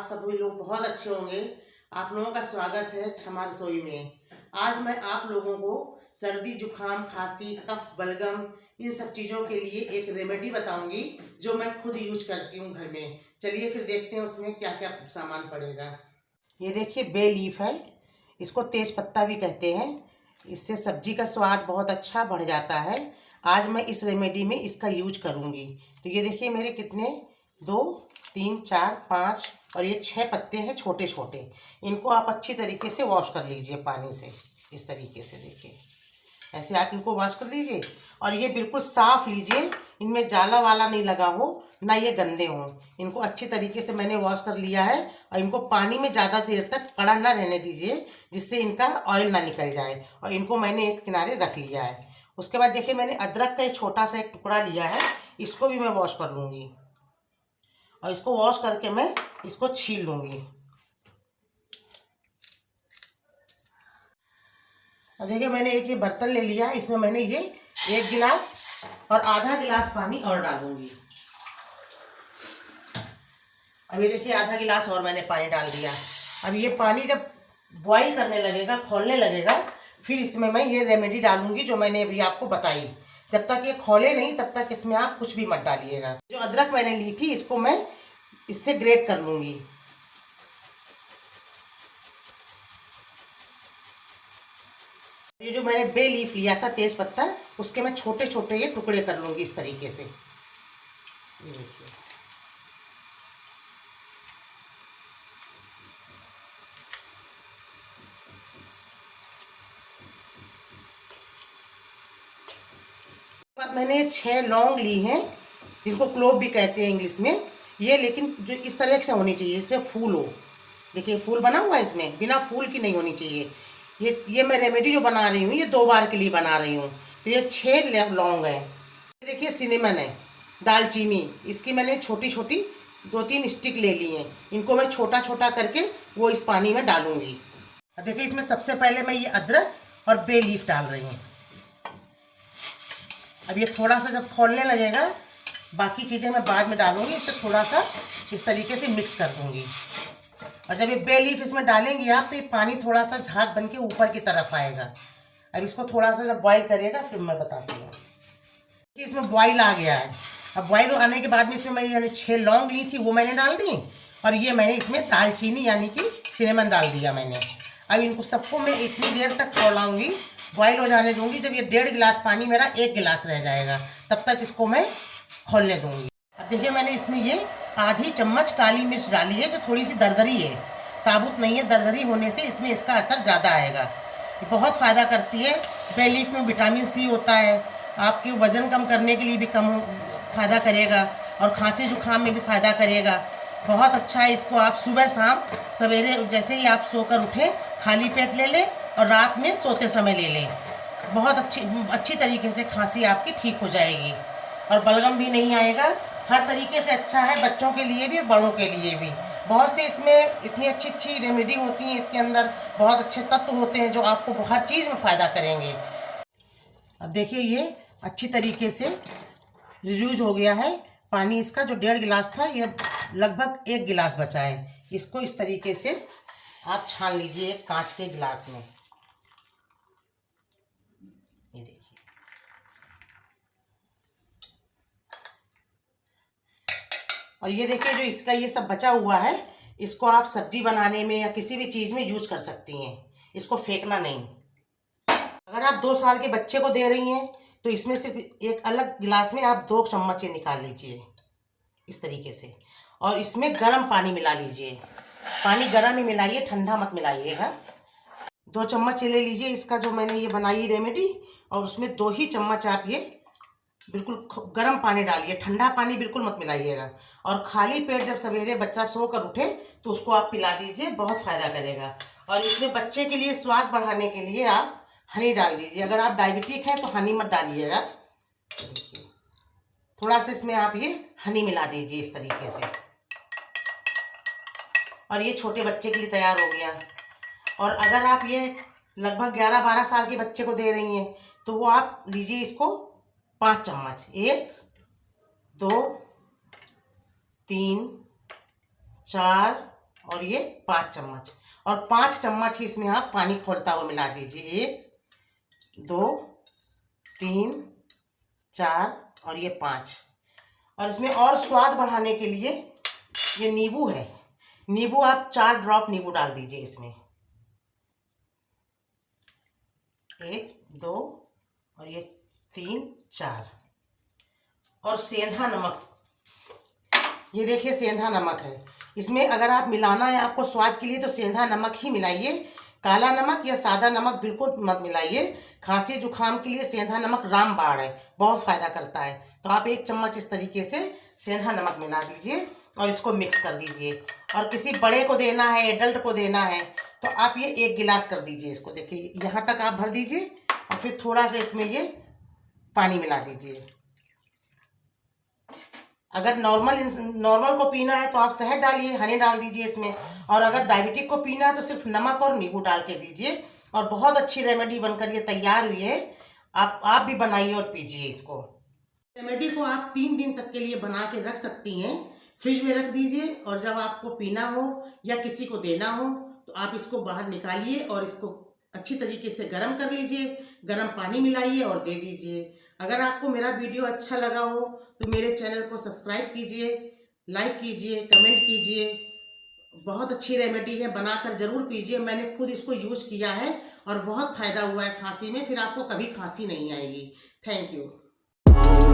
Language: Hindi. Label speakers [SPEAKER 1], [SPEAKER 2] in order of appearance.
[SPEAKER 1] सभी लोग बहुत अच्छे होंगे। आप लोगों का स्वागत है क्षमा रसोई में। आज मैं आप लोगों को सर्दी जुकाम खांसी कफ बलगम इन सब चीज़ों के लिए एक रेमेडी बताऊंगी जो मैं खुद यूज करती हूँ घर में। चलिए फिर देखते हैं उसमें क्या क्या सामान पड़ेगा। ये देखिए बे लीफ है, इसको तेज पत्ता भी कहते हैं। इससे सब्जी का स्वाद बहुत अच्छा बढ़ जाता है। आज मैं इस रेमेडी में इसका यूज करूँगी। तो ये देखिए मेरे कितने 2 3 4 5 और ये 6 पत्ते हैं छोटे छोटे। इनको आप अच्छी तरीके से वॉश कर लीजिए पानी से। इस तरीके से देखिए ऐसे आप इनको वॉश कर लीजिए और ये बिल्कुल साफ लीजिए, इनमें जाला वाला नहीं लगा हो ना ये गंदे हों। इनको अच्छी तरीके से मैंने वॉश कर लिया है और इनको पानी में ज़्यादा देर तक कड़ा ना रहने दीजिए जिससे इनका ऑयल ना निकल जाए। और इनको मैंने एक किनारे रख लिया है। उसके बाद देखिए मैंने अदरक का एक छोटा सा एक टुकड़ा लिया है, इसको भी मैं वॉश कर लूँगी और इसको वॉश करके मैं इसको छील लूँगी। और देखिए मैंने एक ये बर्तन ले लिया है, इसमें मैंने ये 1 गिलास और आधा गिलास पानी और डालूंगी। अब ये देखिए आधा गिलास और मैंने पानी डाल दिया। अब ये पानी जब बॉईल करने लगेगा, खौलने लगेगा, फिर इसमें मैं ये रेमेडी डालूंगी जो मैंने अभी आपको बताई। जब तक ये खौले नहीं तब तक इसमें आप कुछ भी मत डालिएगा। जो अदरक मैंने ली थी इसको मैं इससे ग्रेट कर लूँगी। ये जो मैंने बे लीफ लिया था तेज पत्ता, उसके मैं छोटे छोटे ये टुकड़े कर लूँगी इस तरीके से। ये देखिए बाद मैंने 6 लौंग ली हैं, जिनको क्लोव भी कहते हैं इंग्लिश में। ये लेकिन जो इस तरह से होनी चाहिए, इसमें फूल हो। देखिए फूल बना हुआ है, इसमें बिना फूल की नहीं होनी चाहिए। ये मैं रेमेडी जो बना रही हूँ ये 2 बार के लिए बना रही हूँ। तो ये 6 लौंग हैं। देखिए सिनेमन है, दालचीनी, इसकी मैंने छोटी छोटी 2-3 स्टिक ले ली हैं। इनको मैं छोटा छोटा करके वो इस पानी में डालूंगी। अब देखिए इसमें सबसे पहले मैं ये अदरक और बे लीफ डाल रही हूँ। अब ये थोड़ा सा जब खौलने लगेगा, बाकी चीज़ें मैं बाद में डालूंगी। इसे थोड़ा सा इस तरीके से मिक्स कर दूंगी। और जब ये बे लीफ इसमें डालेंगे आप तो ये पानी थोड़ा सा झाग बन के ऊपर की तरफ आएगा। अब इसको थोड़ा सा जब बॉईल करेगा फिर मैं बताती हूँ कि इसमें बॉईल आ गया है। अब बॉईल आने के बाद में इसमें मैं यानी 6 लौंग ली थी वो मैंने डाल दी और ये मैंने इसमें दालचीनी यानी कि सिनेमन डाल दिया मैंने। अब इनको सबको मैं इतनी देर तक खौलाऊंगी, बॉईल हो जाने दूंगी। जब ये 1.5 गिलास पानी मेरा 1 गिलास रह जाएगा तब तक इसको मैं खौलने दूंगी। अब देखिए मैंने इसमें ये आधी चम्मच काली मिर्च डाली है जो थोड़ी सी दरदरी है, साबुत नहीं है। दरदरी होने से इसमें इसका असर ज़्यादा आएगा। ये बहुत फ़ायदा करती है। बे लीफ में विटामिन सी होता है, आपके वज़न कम करने के लिए भी कम फ़ायदा करेगा और खांसी जुकाम में भी फ़ायदा करेगा। बहुत अच्छा है। इसको आप सुबह शाम सवेरे जैसे ही आप सोकर उठें खाली पेट ले लें और रात में सोते समय ले लें। बहुत अच्छी तरीके से खांसी आपकी ठीक हो जाएगी और बलगम भी नहीं आएगा। हर तरीके से अच्छा है, बच्चों के लिए भी बड़ों के लिए भी। बहुत से इसमें इतनी अच्छी अच्छी रेमेडी होती हैं, इसके अंदर बहुत अच्छे तत्व होते हैं जो आपको हर चीज़ में फ़ायदा करेंगे। अब देखिए ये अच्छी तरीके से रिड्यूस हो गया है पानी। इसका जो 1.5 गिलास था ये लगभग 1 गिलास बचा है। इसको इस तरीके से आप छान लीजिए एक कांच के गिलास में। ये देखिए और ये देखिए जो इसका ये सब बचा हुआ है, इसको आप सब्जी बनाने में या किसी भी चीज़ में यूज कर सकती हैं। इसको फेंकना नहीं। अगर आप 2 साल के बच्चे को दे रही हैं तो इसमें सिर्फ एक अलग गिलास में आप 2 चम्मच ये निकाल लीजिए इस तरीके से और इसमें गर्म पानी मिला लीजिए। पानी गर्म ही मिलाइए, ठंडा मत मिलाइएगा। 2 चम्मच ये ले लीजिए इसका जो मैंने ये बनाई रेमेडी, और उसमें 2 ही चम्मच आप ये बिल्कुल गर्म पानी डालिए, ठंडा पानी बिल्कुल मत मिलाइएगा। और खाली पेट जब सवेरे बच्चा सोकर उठे तो उसको आप पिला दीजिए, बहुत फ़ायदा करेगा। और इसमें बच्चे के लिए स्वाद बढ़ाने के लिए आप हनी डाल दीजिए। अगर आप डायबिटिक हैं तो हनी मत डालिएगा। थोड़ा सा इसमें आप ये हनी मिला दीजिए इस तरीके से और ये छोटे बच्चे के लिए तैयार हो गया। और अगर आप ये लगभग 11-12 साल के बच्चे को दे रही हैं तो वो आप लीजिए इसको 5 चम्मच। 1 2 3 4 और ये 5 चम्मच, और 5 चम्मच ही इसमें आप पानी खौलता हुआ मिला दीजिए। 1 2 3 4 और ये 5। और इसमें और स्वाद बढ़ाने के लिए ये नींबू है, नींबू आप 4 ड्रॉप नींबू डाल दीजिए इसमें। 1 2 और ये 3 4। और सेंधा नमक, ये देखिए सेंधा नमक है इसमें। अगर आप मिलाना है आपको स्वाद के लिए तो सेंधा नमक ही मिलाइए, काला नमक या सादा नमक बिल्कुल मत मिलाइए। खांसी जुकाम के लिए सेंधा नमक रामबाण है, बहुत फायदा करता है। तो आप 1 चम्मच इस तरीके से सेंधा नमक मिला दीजिए और इसको मिक्स कर दीजिए। और किसी बड़े को देना है, एडल्ट को देना है, तो आप ये 1 गिलास कर दीजिए इसको। देखिए यहाँ तक आप भर दीजिए और फिर थोड़ा सा इसमें ये पानी मिला दीजिए। अगर नॉर्मल को पीना है तो आप शहद डालिए, हनी डाल दीजिए इसमें। और अगर डायबिटिक को पीना है तो सिर्फ नमक और नींबू डाल के दीजिए। और बहुत अच्छी रेमेडी बनकर ये तैयार हुई है। आप भी बनाइए और पीजिए इसको। रेमेडी को आप 3 दिन तक के लिए बना के रख सकती हैं, फ्रिज में रख दीजिए। और जब आपको पीना हो या किसी को देना हो तो आप इसको बाहर निकालिए और इसको अच्छी तरीके से गर्म कर लीजिए, गर्म पानी मिलाइए और दे दीजिए। अगर आपको मेरा वीडियो अच्छा लगा हो तो मेरे चैनल को सब्सक्राइब कीजिए, लाइक कीजिए, कमेंट कीजिए। बहुत अच्छी रेमेडी है, बनाकर ज़रूर पीजिए। मैंने खुद इसको यूज़ किया है और बहुत फ़ायदा हुआ है खांसी में, फिर आपको कभी खांसी नहीं आएगी। Thank you.